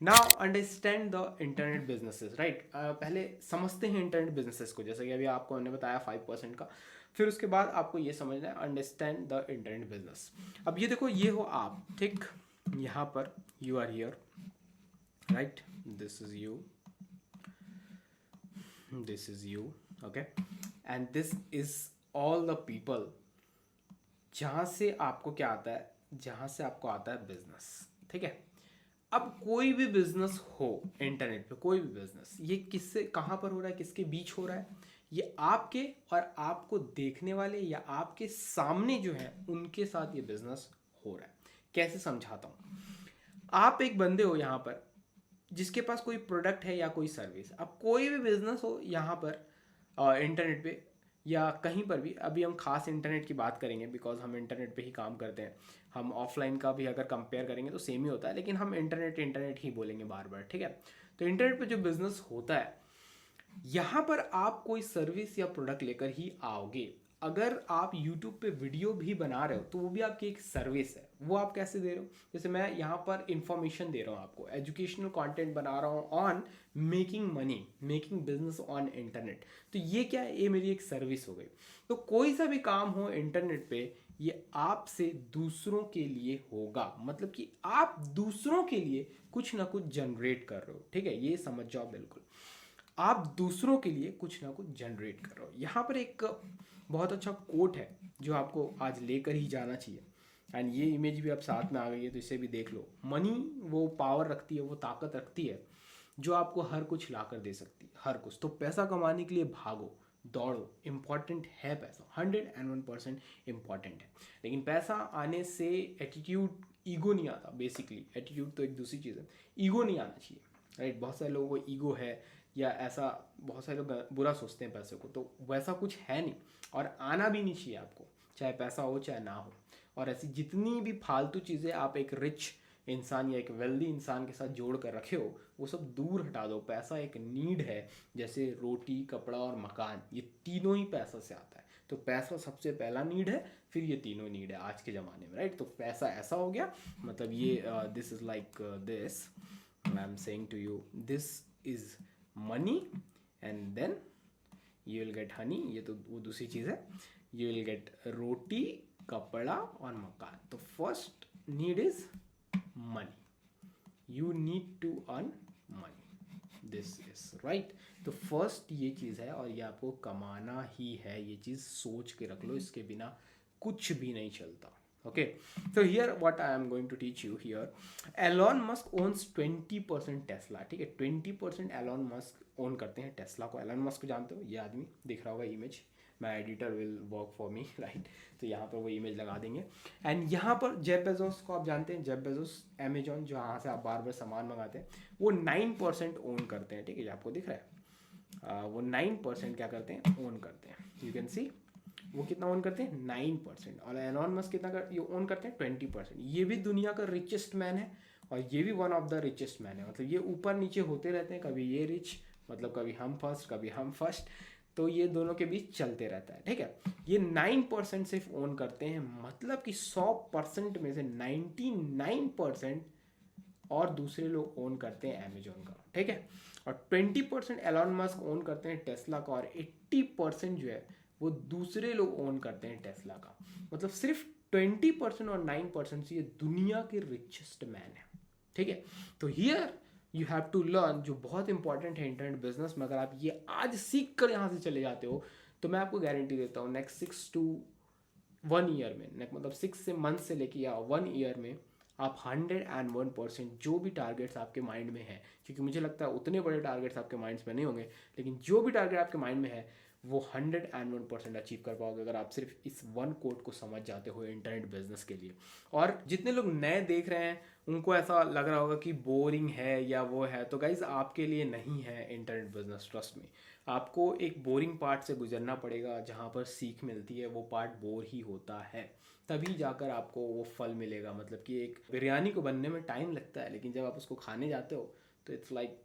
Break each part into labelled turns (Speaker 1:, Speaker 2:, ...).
Speaker 1: Now understand the internet businesses, right. पहले समझते हैं इंटरनेट बिजनेसेस को, जैसे कि अभी आपको हमने बताया 5% का। फिर उसके बाद आपको ये समझना है अंडरस्टैंड द इंटरनेट बिजनेस। अब ये देखो, ये हो आप, ठीक। यहाँ पर you are here, right, this is you, this is you, okay, and this is all the people जहाँ से आपको क्या आता है, जहाँ से आपको आता है बिजनेस, ठीक है। अब कोई भी बिजनेस हो इंटरनेट पे, कोई भी बिजनेस, ये किससे कहाँ पर हो रहा है, किसके बीच हो रहा है, ये आपके और आपको देखने वाले या आपके सामने जो है उनके साथ ये बिजनेस हो रहा है। कैसे समझाता हूँ। आप एक बंदे हो यहाँ पर जिसके पास कोई प्रोडक्ट है या कोई सर्विस। अब कोई भी बिजनेस हो यहाँ पर इंटरनेट पे या कहीं पर भी, अभी हम खास इंटरनेट की बात करेंगे बिकॉज हम इंटरनेट पे ही काम करते हैं। हम ऑफलाइन का भी अगर कंपेयर करेंगे तो सेम ही होता है, लेकिन हम इंटरनेट इंटरनेट ही बोलेंगे बार बार, ठीक है। तो इंटरनेट पे जो बिजनेस होता है, यहाँ पर आप कोई सर्विस या प्रोडक्ट लेकर ही आओगे। अगर आप YouTube पे वीडियो भी बना रहे हो तो वो भी आपकी एक सर्विस है। वो आप कैसे दे रहे हो, जैसे मैं यहाँ पर इंफॉर्मेशन दे रहा हूँ आपको, एजुकेशनल कंटेंट बना रहा हूँ on making money, making business on internet. तो ये क्या है, ये मेरी एक सर्विस हो गई। तो कोई सा भी काम हो इंटरनेट पे, ये आपसे दूसरों के लिए होगा, मतलब कि आप दूसरों के लिए कुछ ना कुछ जनरेट कर रहे हो, ठीक है। ये समझ जाओ बिल्कुल, आप दूसरों के लिए कुछ ना कुछ जनरेट कर रहे हो। यहाँ पर एक बहुत अच्छा कोट है जो आपको आज लेकर ही जाना चाहिए। एंड ये इमेज भी अब साथ में आ गई है तो इसे भी देख लो। मनी वो पावर रखती है, वो ताकत रखती है जो आपको हर कुछ ला कर दे सकती है, हर कुछ। तो पैसा कमाने के लिए भागो, दौड़ो, इम्पॉर्टेंट है पैसा, 101% इम्पॉर्टेंट है। लेकिन पैसा आने से एटीट्यूड, ईगो नहीं आता। बेसिकली एटीट्यूड तो एक दूसरी चीज़ है, ईगो नहीं आना चाहिए, राइट। बहुत सारे लोगों को ईगो है या ऐसा, बहुत सारे लोग बुरा सोचते हैं पैसे को, तो वैसा कुछ है नहीं और आना भी नहीं चाहिए आपको, चाहे पैसा हो चाहे ना हो। और ऐसी जितनी भी फालतू चीज़ें आप एक रिच इंसान या एक वेल्दी इंसान के साथ जोड़ कर रखे हो, वो सब दूर हटा दो। पैसा एक नीड है, जैसे रोटी, कपड़ा और मकान, ये तीनों ही पैसा से आता है। तो पैसा सबसे पहला नीड है, फिर ये तीनों नीड है आज के ज़माने में, राइट। तो पैसा ऐसा हो गया, मतलब ये this is like this, I am saying to you, this is money and then you will get honey, ये तो वो दूसरी चीज़ है। यू विल गेट रोटी, कपड़ा और मकान। तो first need is money, you need to earn money, this is right. तो फर्स्ट ये चीज़ है और ये आपको कमाना ही है, ये चीज़ सोच के रख लो, इसके बिना कुछ भी नहीं चलता। Okay, so here what I am going to teach you here, Elon Musk owns 20% Tesla, ठीक है। 20% एलॉन मस्क ओन करते हैं टेस्ला को। एलॉन मस्क को जानते हो, ये आदमी दिख रहा होगा image, my editor will work for me, right. तो यहाँ पर वो इमेज लगा देंगे। एंड यहाँ पर जेफ बेजोस को आप जानते हैं, जेफ बेजोस अमेजॉन जहाँ से आप बार बार सामान मंगाते हैं, वो 9% ओन करते हैं, ठीक है। ये आपको दिख रहा है, वो 9% क्या करते हैं, ओन करते हैं। यू कैन सी वो कितना ओन करते हैं, 9%। और एलॉन मस्क कितना ये ओन करते हैं, 20%। ये भी दुनिया का रिचेस्ट मैन है और ये भी one of the richest man है। मतलब ये ऊपर नीचे होते रहते हैं, कभी ये रिच, मतलब कभी हम फर्स्ट कभी हम फर्स्ट, तो ये दोनों के बीच चलते रहता है, ठीक है। ये 9% सिर्फ ओन करते हैं, मतलब कि 100% में से 99% और दूसरे लोग ओन करते हैं अमेजोन का, ठीक है। और 20% एलॉन मस्क ओन करते हैं टेस्ला का, और 80% जो है वो दूसरे लोग ओन करते हैं टेस्ला का। मतलब सिर्फ 20% और 9% से ये दुनिया के रिचेस्ट मैन है, ठीक है। तो here you have to learn, जो बहुत इंपॉर्टेंट है इंटरनेट बिजनेस में। अगर आप ये आज सीख कर यहाँ से चले जाते हो तो मैं आपको गारंटी देता हूँ नेक्स्ट 6 to 1 ईयर में, मतलब 6 से मंथ से लेके या 1 ईयर में आप 101% जो भी टारगेट्स आपके माइंड में है, क्योंकि मुझे लगता है उतने बड़े टारगेट्स आपके माइंड्स में नहीं होंगे, लेकिन जो भी टारगेट आपके माइंड में है वो 101% अचीव कर पाओगे अगर आप सिर्फ इस वन कोड को समझ जाते हो इंटरनेट बिजनेस के लिए। और जितने लोग नए देख रहे हैं उनको ऐसा लग रहा होगा कि बोरिंग है या वो है, तो गाइज आपके लिए नहीं है इंटरनेट बिजनेस, ट्रस्ट में। आपको एक बोरिंग पार्ट से गुजरना पड़ेगा, जहाँ पर सीख मिलती है वो पार्ट बोर ही होता है, तभी जाकर आपको वो फल मिलेगा। मतलब कि एक बिरयानी को बनने में टाइम लगता है, लेकिन जब आप उसको खाने जाते हो तो इट्स लाइक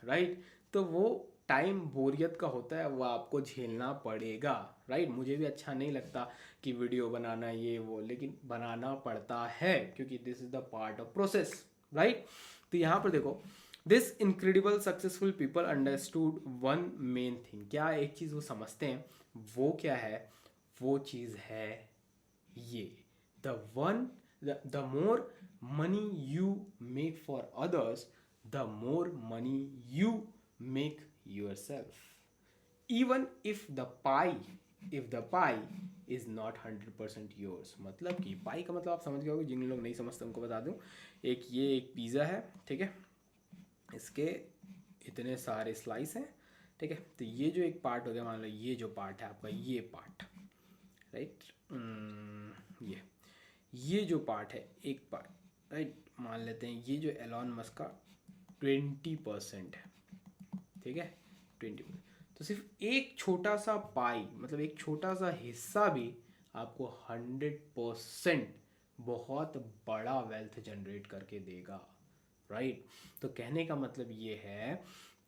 Speaker 1: राइट। तो वो टाइम बोरियत का होता है, वो आपको झेलना पड़ेगा, राइट। मुझे भी अच्छा नहीं लगता कि वीडियो बनाना ये वो, लेकिन बनाना पड़ता है क्योंकि this is the part of process, right. तो यहाँ पर देखो, this incredible successful people understood one main thing. क्या एक चीज़ वो समझते हैं, वो क्या है, वो चीज़ है ये, the one, the more money you make for others, the more money you make your self, even if the pie is not 100% yours। मतलब कि पाई का मतलब आप समझ गए होगे, जिन लोग नहीं समझते उनको बता दूं। एक पिज़्ज़ा है, ठीक है, इसके इतने सारे स्लाइस हैं, ठीक है। तो ये जो एक पार्ट हो गया, मान लो ये जो पार्ट है आपका, ये पार्ट, राइट, ये जो पार्ट है, एक पार्ट, राइट, मान लेते हैं ये जो एलॉन मस्क का 20% है, ठीक है, 20%। तो सिर्फ एक छोटा सा पाई, मतलब एक छोटा सा हिस्सा भी आपको 100% बहुत बड़ा वेल्थ जनरेट करके देगा, राइट। तो कहने का मतलब ये है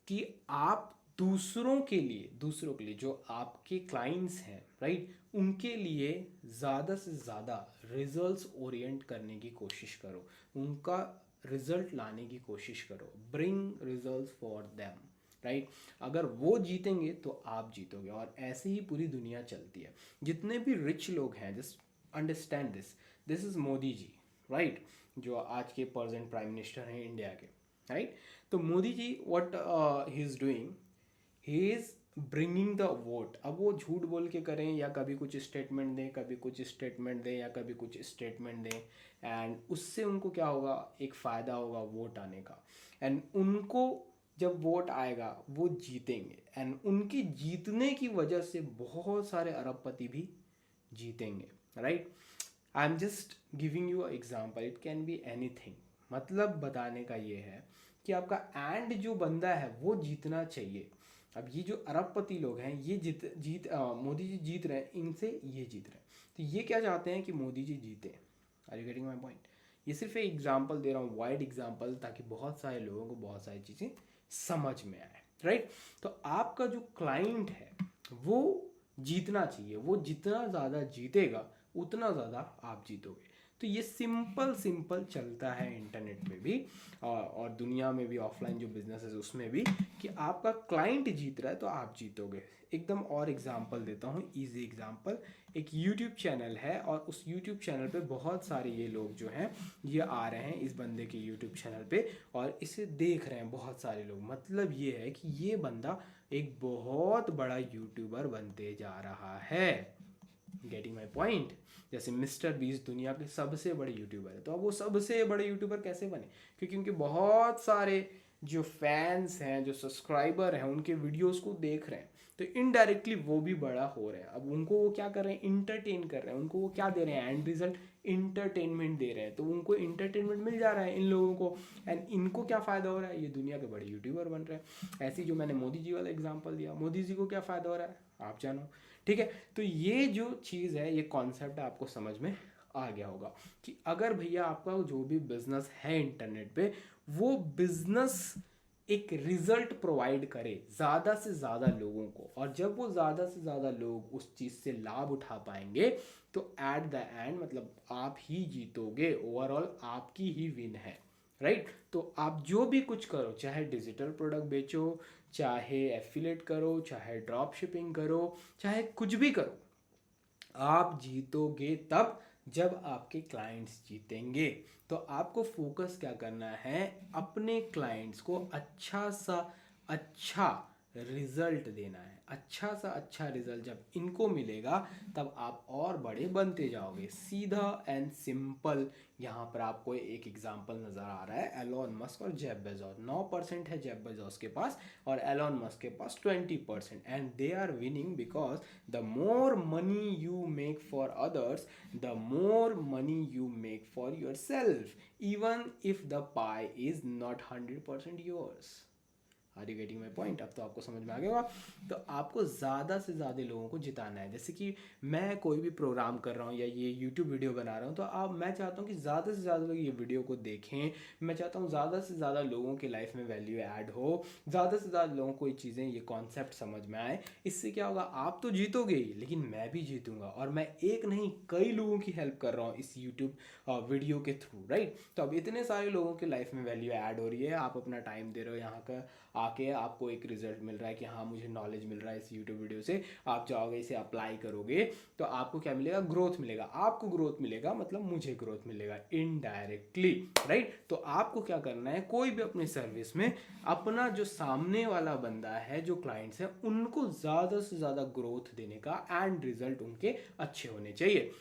Speaker 1: कि आप दूसरों के लिए जो आपके क्लाइंट्स हैं, राइट, उनके लिए ज़्यादा से ज़्यादा रिजल्ट्स ओरिएंट करने की कोशिश करो, उनका रिजल्ट लाने की कोशिश करो, bring results for them, right. अगर वो जीतेंगे तो आप जीतोगे, और ऐसे ही पूरी दुनिया चलती है। जितने भी रिच लोग हैं, just understand this is Modi ji, right, जो आज के प्रेजेंट प्राइम मिनिस्टर हैं इंडिया के, राइट। तो Modi ji what he is doing, he is bringing the vote. अब वो झूठ बोल के करें, या कभी कुछ स्टेटमेंट दें, कभी कुछ स्टेटमेंट दें, या कभी कुछ स्टेटमेंट दें, एंड उससे उनको क्या होगा, एक फ़ायदा होगा वोट आने का, एंड उनको जब वोट आएगा वो जीतेंगे, एंड उनकी जीतने की वजह से बहुत सारे अरबपति भी जीतेंगे, right. I am just giving you example, it can be anything. मतलब बताने का ये है कि आपका एंड जो बंदा है वो जीतना चाहिए। अब ये जो अरबपति लोग हैं, ये मोदी जी जीत रहे हैं, इनसे ये जीत रहे हैं, तो ये क्या चाहते हैं कि मोदी जी जीते। Are you getting my point? ये सिर्फ एक एग्जाम्पल दे रहा हूँ, वाइड एग्जाम्पल, ताकि बहुत सारे लोगों को बहुत सारी चीज़ें समझ में आए, राइट। तो आपका जो क्लाइंट है वो जीतना चाहिए, वो जितना ज़्यादा जीतेगा उतना ज़्यादा आप जीतोगे। तो ये सिंपल चलता है इंटरनेट में भी, और दुनिया में भी, ऑफलाइन जो बिजनेस है उसमें भी, कि आपका क्लाइंट जीत रहा है तो आप जीतोगे। एकदम और एग्जांपल देता हूँ, इजी एग्जांपल। एक यूट्यूब चैनल है, और उस यूट्यूब चैनल पे बहुत सारे ये लोग जो हैं ये आ रहे हैं इस बंदे के यूट्यूब चैनल पे, और इसे देख रहे हैं बहुत सारे लोग। मतलब ये है कि ये बंदा एक बहुत बड़ा यूट्यूबर बनते जा रहा है। Getting my point? जैसे मिस्टर बीस्ट दुनिया के सबसे बड़े यूट्यूबर है, तो अब वो सबसे बड़े यूट्यूबर कैसे बने? क्योंकि उनके बहुत सारे जो फैंस हैं, जो सब्सक्राइबर हैं, उनके वीडियोस को देख रहे हैं, तो इनडायरेक्टली वो भी बड़ा हो रहे हैं। अब उनको वो क्या कर रहे हैं, इंटरटेन कर रहे हैं, उनको वो क्या दे रहे हैं, एंड रिजल्ट इंटरटेनमेंट दे रहे हैं, तो उनको इंटरटेनमेंट मिल जा रहा है इन लोगों को, एंड इनको क्या फ़ायदा हो रहा है, ये दुनिया के बड़े यूट्यूबर बन रहे हैं। ऐसे ही जो मैंने मोदी जी वाला एग्जाम्पल दिया, मोदी जी को क्या फ़ायदा हो रहा है आप जानो, ठीक है। तो ये जो चीज़ है, ये कॉन्सेप्ट आपको समझ में आ गया होगा कि अगर भैया आपका जो भी बिजनेस है इंटरनेट पे, वो बिजनेस एक रिजल्ट प्रोवाइड करे ज़्यादा से ज़्यादा लोगों को, और जब वो ज़्यादा से ज़्यादा लोग उस चीज़ से लाभ उठा पाएंगे, तो एट द एंड मतलब आप ही जीतोगे, ओवरऑल आपकी ही विन है, राइट। तो आप जो भी कुछ करो, चाहे डिजिटल प्रोडक्ट बेचो, चाहे एफिलेट करो, चाहे ड्रॉप शिपिंग करो, चाहे कुछ भी करो, आप जीतोगे तब जब आपके क्लाइंट्स जीतेंगे। तो आपको फोकस क्या करना है, अपने क्लाइंट्स को अच्छा रिजल्ट देना है। अच्छा रिजल्ट जब इनको मिलेगा, तब आप और बड़े बनते जाओगे। सीधा एंड सिंपल। यहाँ पर आपको एक एग्जांपल नज़र आ रहा है, एलोन मस्क और जेफ बेजोस। 9% है जेफ बेजोस के पास, और एलोन मस्क के पास 20%, and they are winning because the more money you make for others, the more money you make for yourself, even if the pie is not 100% yours. Are you getting my point? अब तो आपको समझ में आ गया होगा। तो आपको ज़्यादा से ज़्यादा लोगों को जिताना है। जैसे कि मैं कोई भी प्रोग्राम कर रहा हूँ या ये यूट्यूब वीडियो बना रहा हूँ, तो मैं चाहता हूँ कि ज़्यादा से ज़्यादा लोग ये वीडियो को देखें। मैं चाहता हूँ ज़्यादा से ज़्यादा लोगों की लाइफ में वैल्यू ऐड हो, ज़्यादा से ज़्यादा लोगों को ये चीज़ें, ये कॉन्सेप्ट समझ में आए। इससे क्या होगा, आप तो जीतोगे ही, लेकिन मैं भी जीतूंगा, और मैं एक नहीं कई लोगों की हेल्प कर रहा हूँ इस यूट्यूब वीडियो के थ्रू, राइट? तो अब इतने सारे लोगों की लाइफ में वैल्यू ऐड हो रही है, आप अपना टाइम दे रहे हो यहाँ का आके, आपको एक रिजल्ट मिल रहा है कि हाँ मुझे नॉलेज मिल रहा है इस यूट्यूब वीडियो से। आप जाओगे, इसे अप्लाई करोगे, तो आपको क्या मिलेगा? ग्रोथ मिलेगा। आपको ग्रोथ मिलेगा मतलब मुझे ग्रोथ मिलेगा इनडायरेक्टली, राइट? तो आपको क्या करना है, कोई भी अपनी सर्विस में अपना जो सामने वाला बंदा है, जो क्लाइंट्स है, उनको ज़्यादा से ज़्यादा ग्रोथ देने का एंड रिजल्ट उनके अच्छे होने चाहिए।